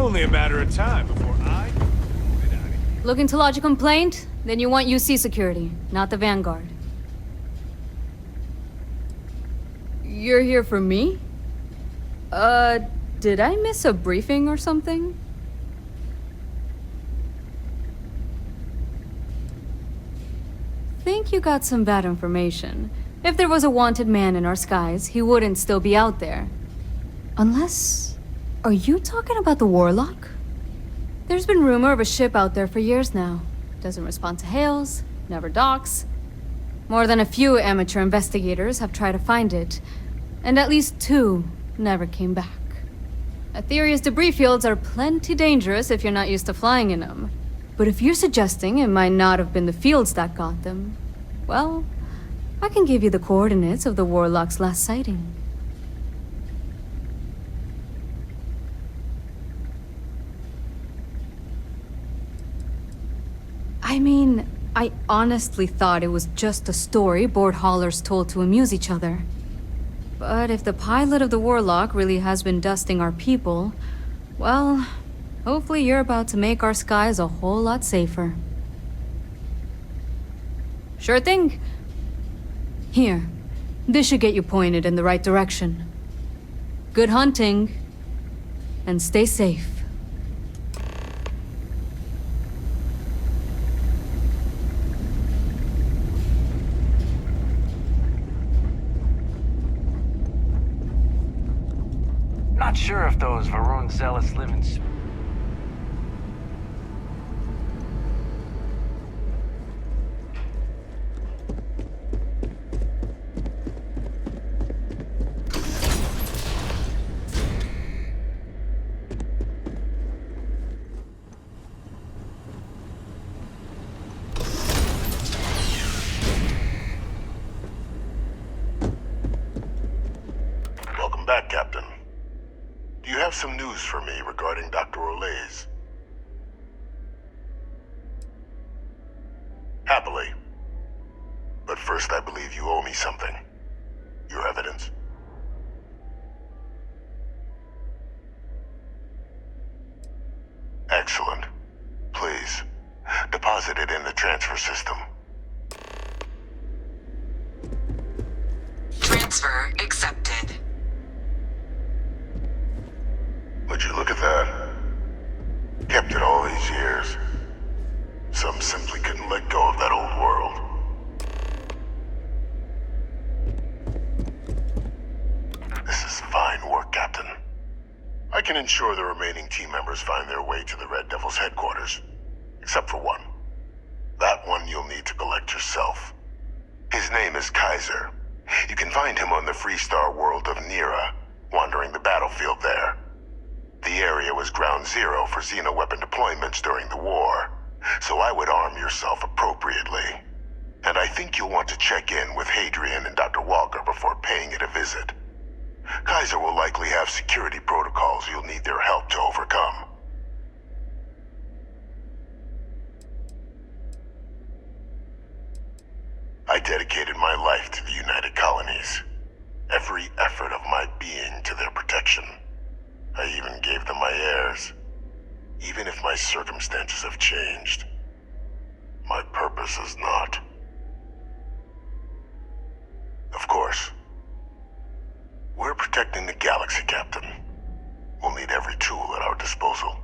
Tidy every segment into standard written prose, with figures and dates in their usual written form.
only a matter of time before I... Looking to lodge a complaint? Then you want UC security, not the Vanguard. You're here for me? Did I miss a briefing or something? Think you got some bad information. If there was a wanted man in our skies, he wouldn't still be out there. Unless... Are you talking about the Warlock? There's been rumor of a ship out there for years now. Doesn't respond to hails, never docks. More than a few amateur investigators have tried to find it, and at least 2 never came back. Aetherius debris fields are plenty dangerous if you're not used to flying in them. But if you're suggesting it might not have been the fields that got them, well, I can give you the coordinates of the Warlock's last sighting. I mean, I honestly thought it was just a story board haulers told to amuse each other. But if the pilot of the Warlock really has been dusting our people, well, hopefully you're about to make our skies a whole lot safer. Sure thing. Here, this should get you pointed in the right direction. Good hunting, and stay safe. Not sure if those Varun zealots live in... Welcome back, Captain. Do you have some news for me regarding Dr. Olays? Happily. But first, I believe you owe me something. Your evidence. Excellent. Please, deposit it in the transfer system. Transfer accepted. Would you look at that? Kept it all these years. Some simply couldn't let go of that old world. This is fine work, Captain. I can ensure the remaining team members find their way to the Red Devil's headquarters. Except for one. That one you'll need to collect yourself. His name is Kaiser. You can find him on the Freestar world of Nira, wandering the battlefield there. The area was ground zero for xeno-weapon deployments during the war, so I would arm yourself appropriately. And I think you'll want to check in with Hadrian and Dr. Walker before paying it a visit. Kaiser will likely have security protocols you'll need their help to overcome. I dedicated my life to the United Colonies. Every effort of my being to their protection. I even gave them my heirs. Even if my circumstances have changed, my purpose has not. Of course, we're protecting the galaxy, Captain. We'll need every tool at our disposal.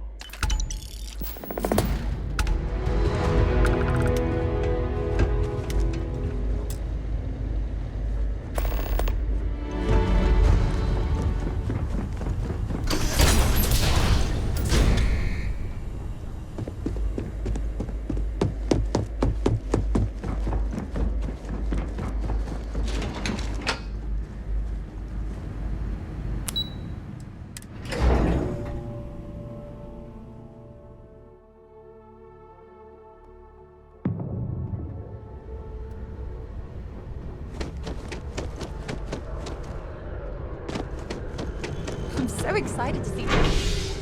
I'm so excited to see this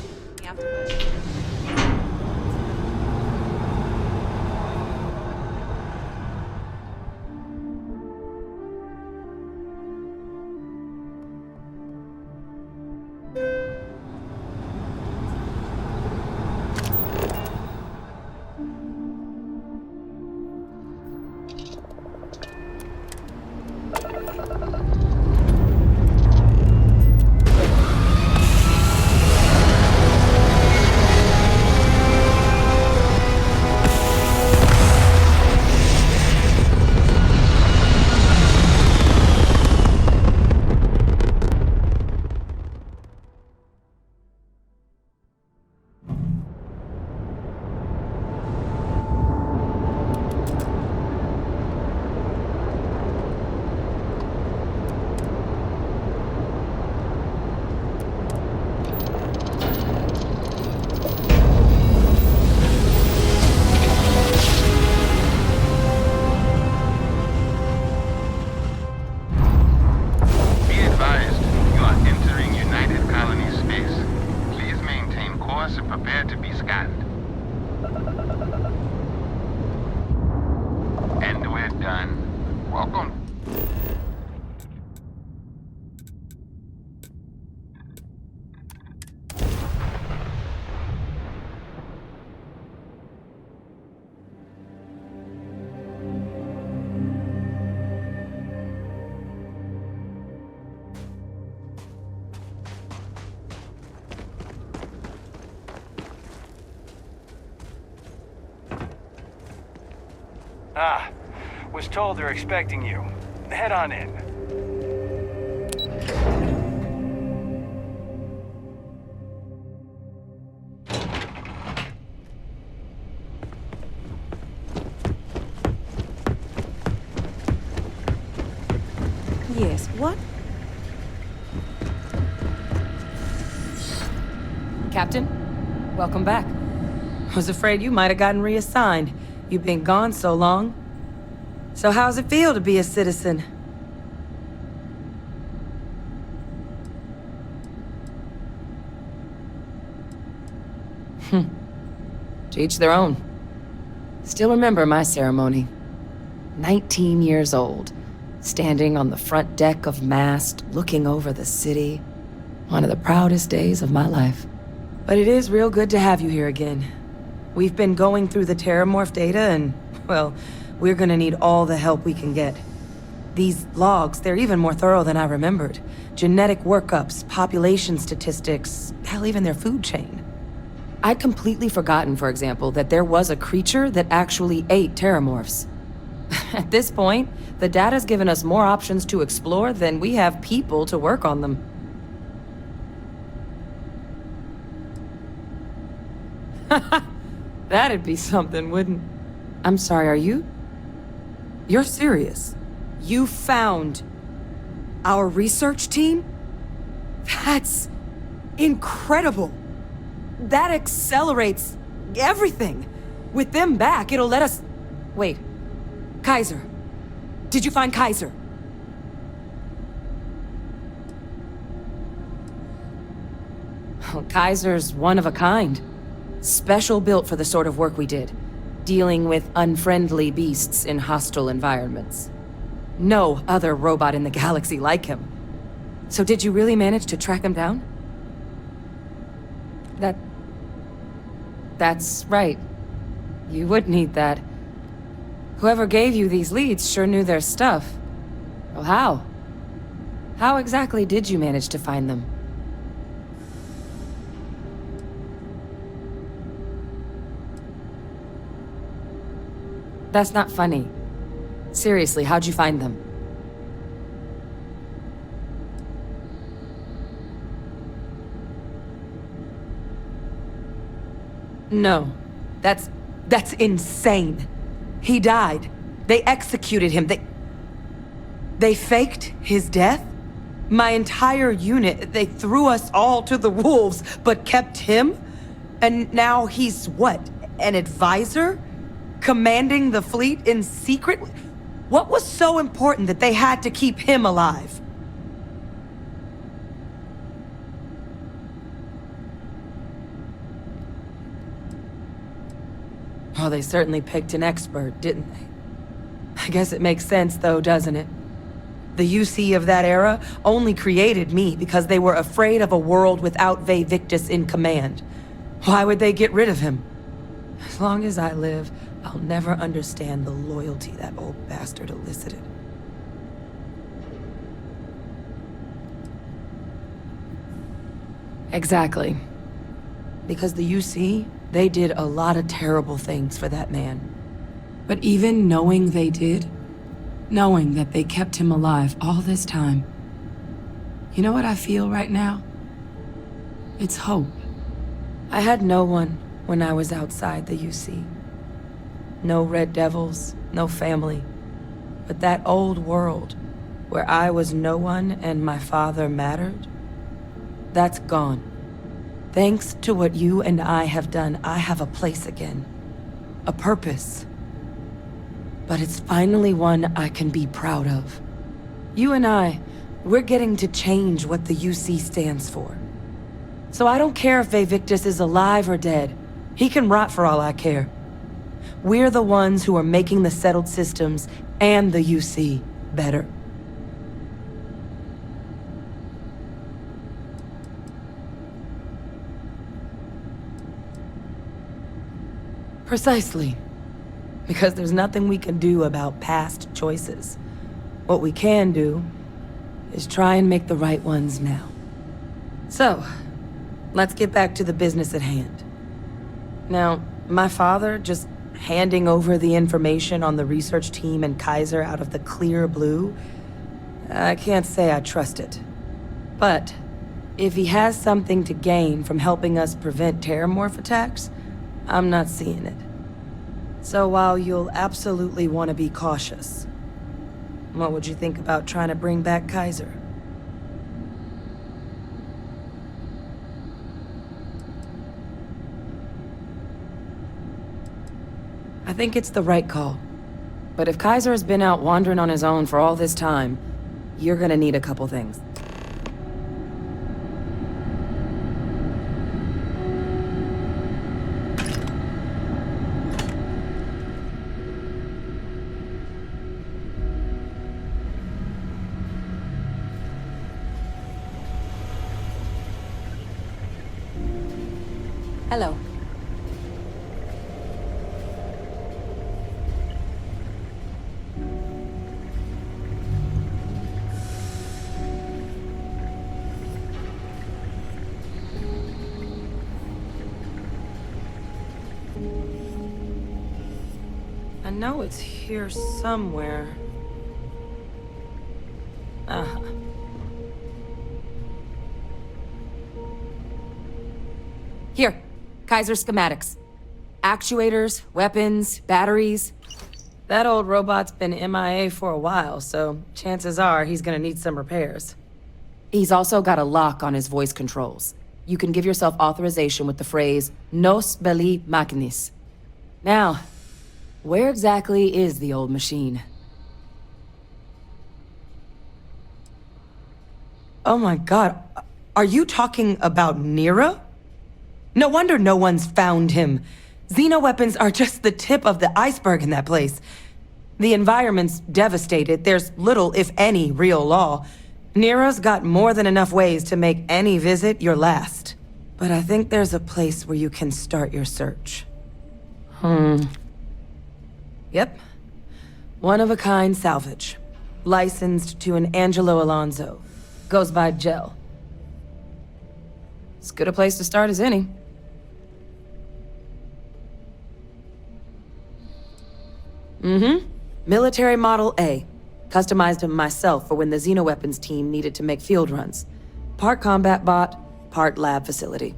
afterwards. Ah, was told they're expecting you. Head on in. Yes, what? Captain, welcome back. Was afraid you might have gotten reassigned. You've been gone so long. So how's it feel to be a citizen? To each their own. Still remember my ceremony. 19 years old, standing on the front deck of Mast, looking over the city. One of the proudest days of my life. But it is real good to have you here again. We've been going through the Terramorph data and, well, we're gonna need all the help we can get. These logs, they're even more thorough than I remembered. Genetic workups, population statistics, hell, even their food chain. I'd completely forgotten, for example, that there was a creature that actually ate Terramorphs. At this point, the data's given us more options to explore than we have people to work on them. That'd be something, wouldn't... I'm sorry, are you? You're serious? You found our research team? That's incredible. That accelerates everything. With them back, it'll let us... Wait. Kaiser. Did you find Kaiser? Well, Kaiser's one of a kind. Special built for the sort of work we did. Dealing with unfriendly beasts in hostile environments. No other robot in the galaxy like him. So did you really manage to track him down? That's right. You would need that. Whoever gave you these leads sure knew their stuff. Well, how? How exactly did you manage to find them? That's not funny. Seriously, how'd you find them? No. That's insane. He died. They executed him. They faked his death? My entire unit, they threw us all to the wolves, but kept him? And now he's what? An advisor? Commanding the fleet in secret? What was so important that they had to keep him alive? Oh, they certainly picked an expert, didn't they? I guess it makes sense, though, doesn't it? The UC of that era only created me because they were afraid of a world without Vae Victus in command. Why would they get rid of him? As long as I live, I'll never understand the loyalty that old bastard elicited. Exactly. Because the UC, they did a lot of terrible things for that man. But even knowing they did, knowing that they kept him alive all this time, you know what I feel right now? It's hope. I had no one when I was outside the UC. No Red Devils, no family. But that old world, where I was no one and my father mattered, that's gone. Thanks to what you and I have done, I have a place again. A purpose. But it's finally one I can be proud of. You and I, we're getting to change what the UC stands for. So I don't care if Vae Victus is alive or dead. He can rot for all I care. We're the ones who are making the settled systems and the UC better. Precisely. Because there's nothing we can do about past choices. What we can do is try and make the right ones now. So, let's get back to the business at hand. Now, my father just handing over the information on the research team and Kaiser out of the clear blue, I can't say I trust it. But if he has something to gain from helping us prevent terramorph attacks, I'm not seeing it. So while you'll absolutely want to be cautious, what would you think about trying to bring back Kaiser? I think it's the right call. But if Kaiser has been out wandering on his own for all this time, you're gonna need a couple things. Hello. I know it's here somewhere. Here, Kaiser schematics. Actuators, weapons, batteries. That old robot's been MIA for a while, so chances are he's gonna need some repairs. He's also got a lock on his voice controls. You can give yourself authorization with the phrase, Nos belli machinis. Now, where exactly is the old machine? Oh my god, are you talking about Nira? No wonder no one's found him. Xenoweapons are just the tip of the iceberg in that place. The environment's devastated. There's little, if any, real law. Nira's got more than enough ways to make any visit your last. But I think there's a place where you can start your search. Yep. One-of-a-kind salvage. Licensed to an Angelo Alonso. Goes by Gel. As good a place to start as any. Military Model A. Customized him myself for when the Xenoweapons team needed to make field runs. Part combat bot, part lab facility.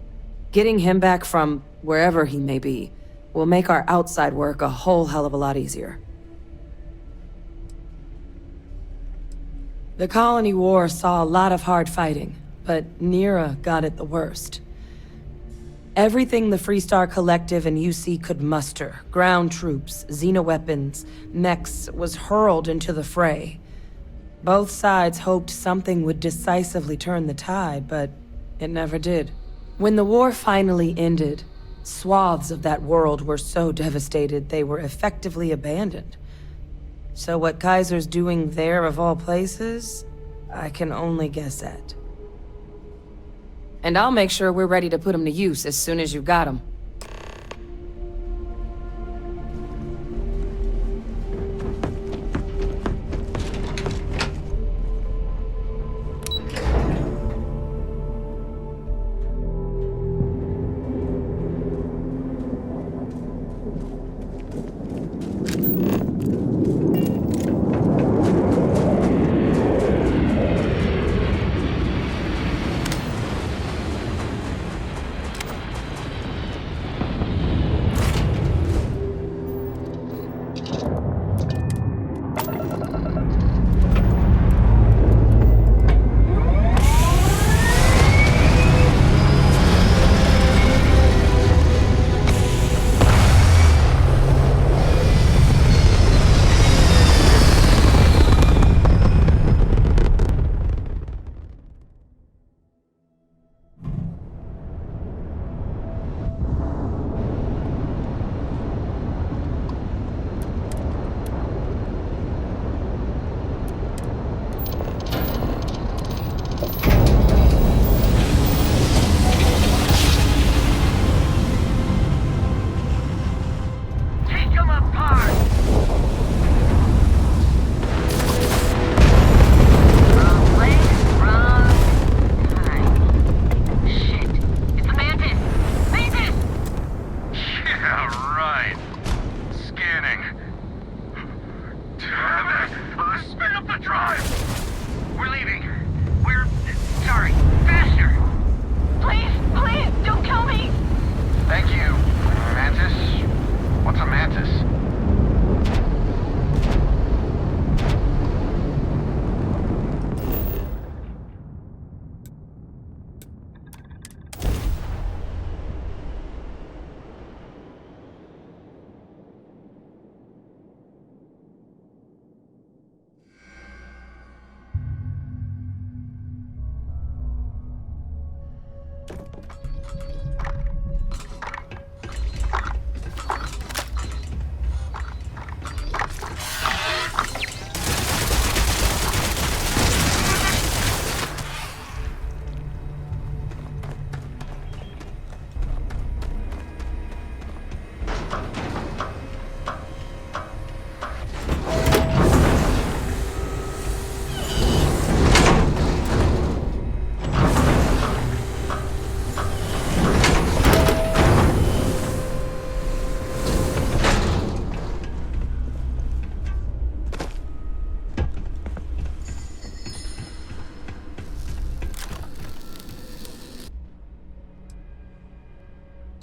Getting him back from wherever he may be will make our outside work a whole hell of a lot easier. The Colony War saw a lot of hard fighting, but Nira got it the worst. Everything the Freestar Collective and UC could muster, ground troops, xenoweapons, mechs, was hurled into the fray. Both sides hoped something would decisively turn the tide, but it never did. When the war finally ended, swaths of that world were so devastated they were effectively abandoned. So what Kaiser's doing there of all places, I can only guess at. And I'll make sure we're ready to put him to use as soon as you've got him.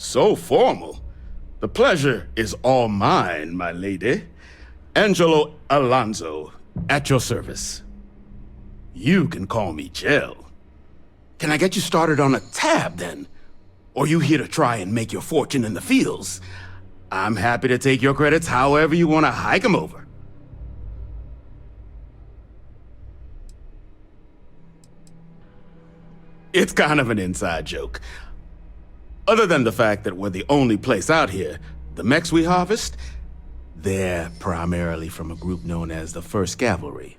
So formal. The pleasure is all mine, my lady. Angelo Alonso, at your service. You can call me Jell. Can I get you started on a tab, then? Or you here to try and make your fortune in the fields? I'm happy to take your credits however you want to hike them over. It's kind of an inside joke. Other than the fact that we're the only place out here, the mechs we harvest, they're primarily from a group known as the 1st Cavalry.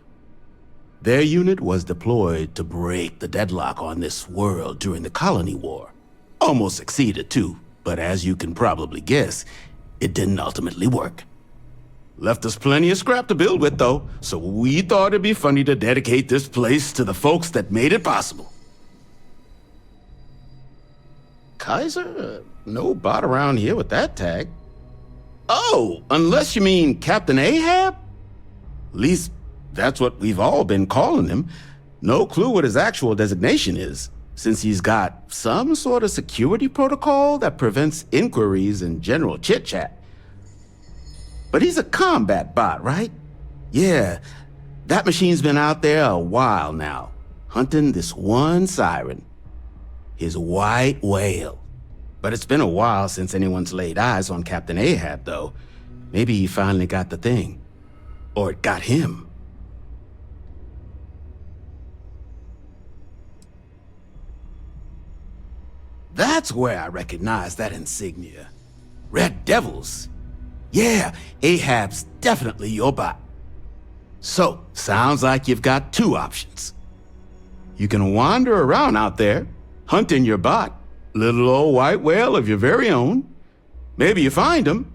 Their unit was deployed to break the deadlock on this world during the Colony War. Almost succeeded too, but as you can probably guess, it didn't ultimately work. Left us plenty of scrap to build with though, so we thought it'd be funny to dedicate this place to the folks that made it possible. Kaiser? No bot around here with that tag. Oh, unless you mean Captain Ahab? At least that's what we've all been calling him. No clue what his actual designation is, since he's got some sort of security protocol that prevents inquiries and general chit-chat. But he's a combat bot, right? Yeah, that machine's been out there a while now, hunting this one siren. His white whale. But it's been a while since anyone's laid eyes on Captain Ahab, though. Maybe he finally got the thing. Or it got him. That's where I recognize that insignia. Red Devils. Yeah, Ahab's definitely your bot. So, sounds like you've got two options. You can wander around out there, hunting your bot, little old white whale of your very own. Maybe you find him.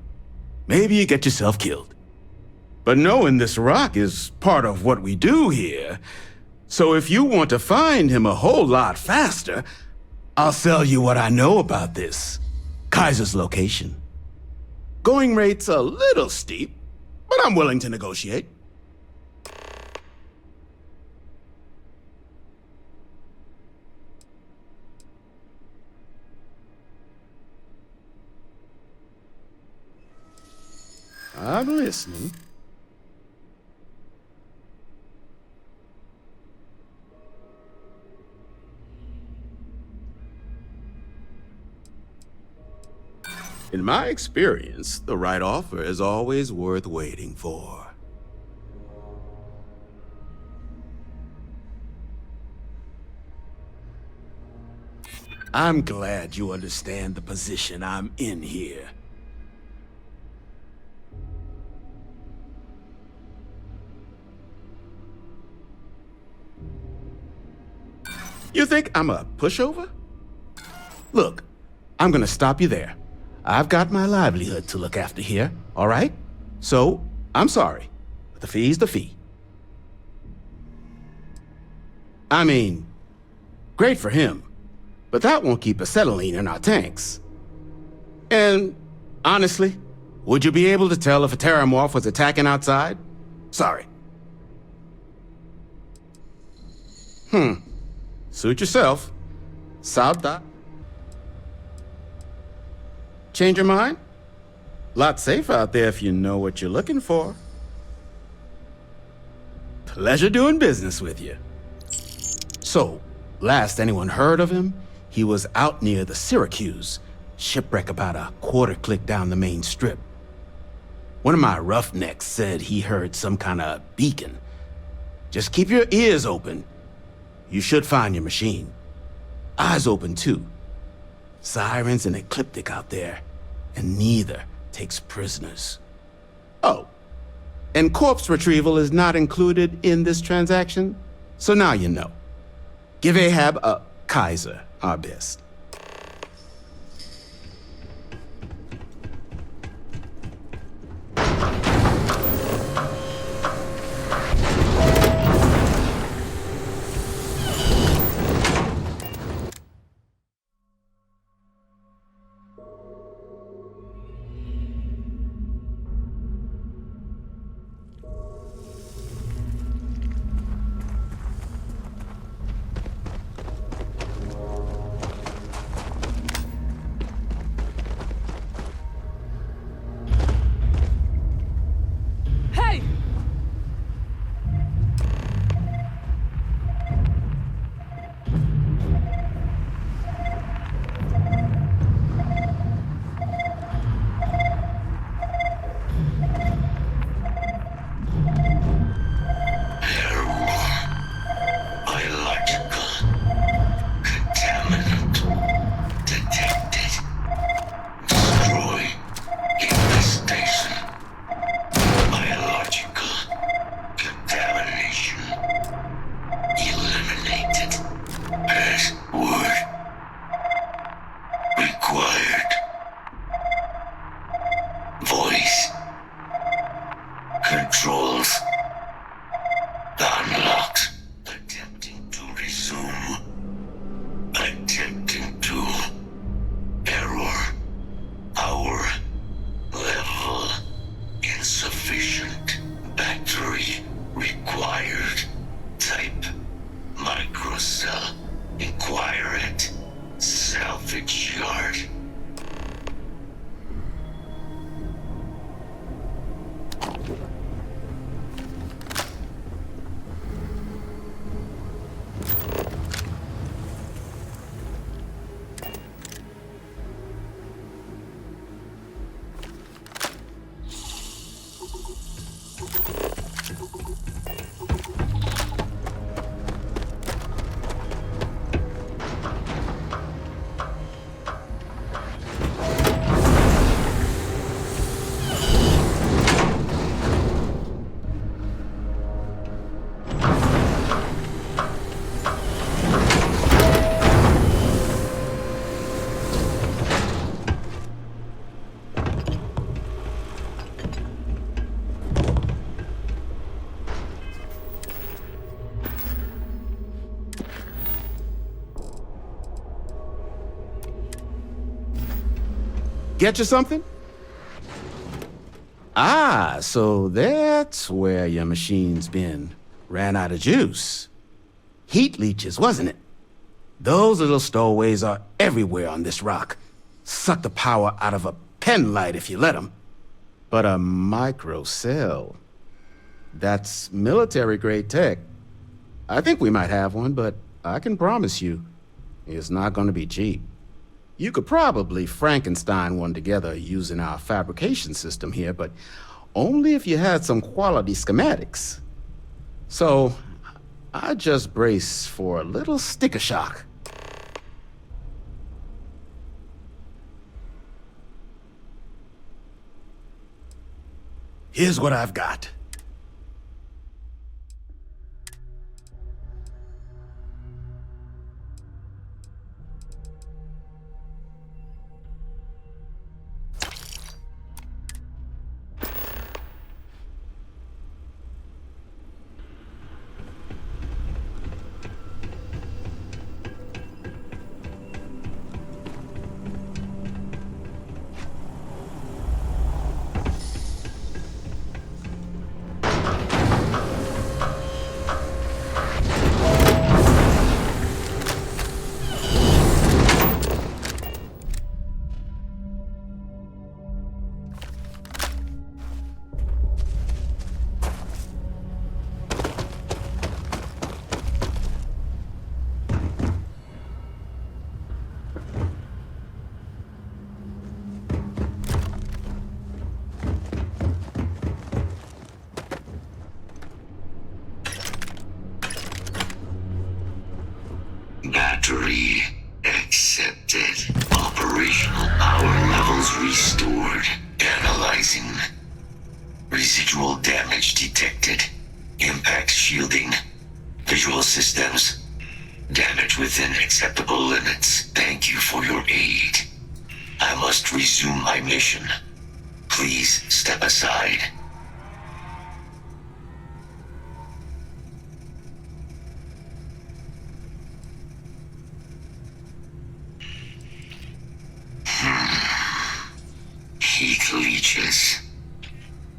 Maybe you get yourself killed. But knowing this rock is part of what we do here. So if you want to find him a whole lot faster, I'll sell you what I know about this. Kaiser's location. Going rate's a little steep, but I'm willing to negotiate. I'm listening. In my experience, the right offer is always worth waiting for. I'm glad you understand the position I'm in here. You think I'm a pushover? Look, I'm gonna stop you there. I've got my livelihood to look after here, all right? So, I'm sorry, but the fee's the fee. I mean, great for him, but that won't keep acetylene in our tanks. And, honestly, would you be able to tell if a terramorph was attacking outside? Sorry. Suit yourself. South. Change your mind? Lot safer out there if you know what you're looking for. Pleasure doing business with you. So, last anyone heard of him, he was out near the Syracuse, shipwreck about a quarter-click down the main strip. One of my roughnecks said he heard some kind of beacon. Just keep your ears open. You should find your machine. Eyes open, too. Sirens and Ecliptic out there, and neither takes prisoners. Oh, and corpse retrieval is not included in this transaction, so now you know. Give Ahab a Kaiser our best. salvage yard. Get you something? Ah, so that's where your machine's been. Ran out of juice. Heat leeches, wasn't it? Those little stowaways are everywhere on this rock. Suck the power out of a pen light if you let them. But a micro cell. That's military-grade tech. I think we might have one, but I can promise you, it's not going to be cheap. You could probably Frankenstein one together using our fabrication system here, but only if you had some quality schematics. So, I just brace for a little sticker shock. Here's what I've got. Battery accepted. Operational power levels restored. Analyzing. Residual damage detected. Impact shielding. Visual systems. Damage within acceptable limits. Thank you for your aid. I must resume my mission. Please step aside. Heat leeches.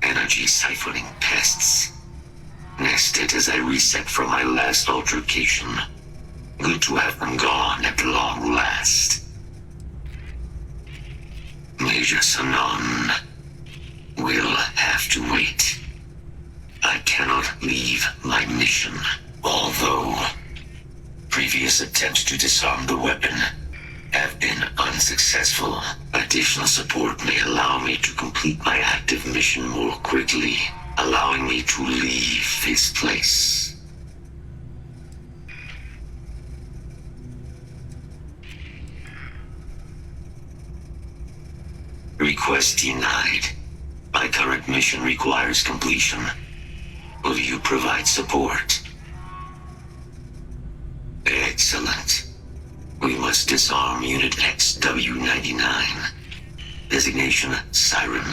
Energy siphoning pests. Nested as I reset from my last altercation. Good to have them gone at long last. Major Sanon will have to wait. I cannot leave my mission, although previous attempts to disarm the weapon have been unsuccessful. Additional support may allow me to complete my active mission more quickly, allowing me to leave this place. Request denied. My current mission requires completion. Will you provide support? Excellent. We must disarm Unit XW-99. Designation Siren.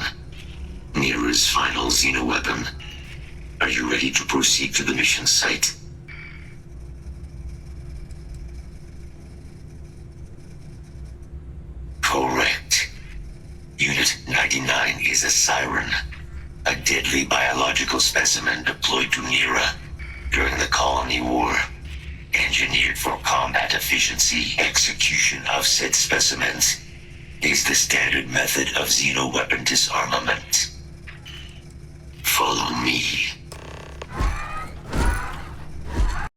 Nearest final xenoweapon. Are you ready to proceed to the mission site? Correct. Unit 99 is a Siren. A deadly biological specimen deployed to Nera during the Colony War. Engineered for combat combat efficiency execution of said specimens is the standard method of xeno-weapon disarmament. Follow me.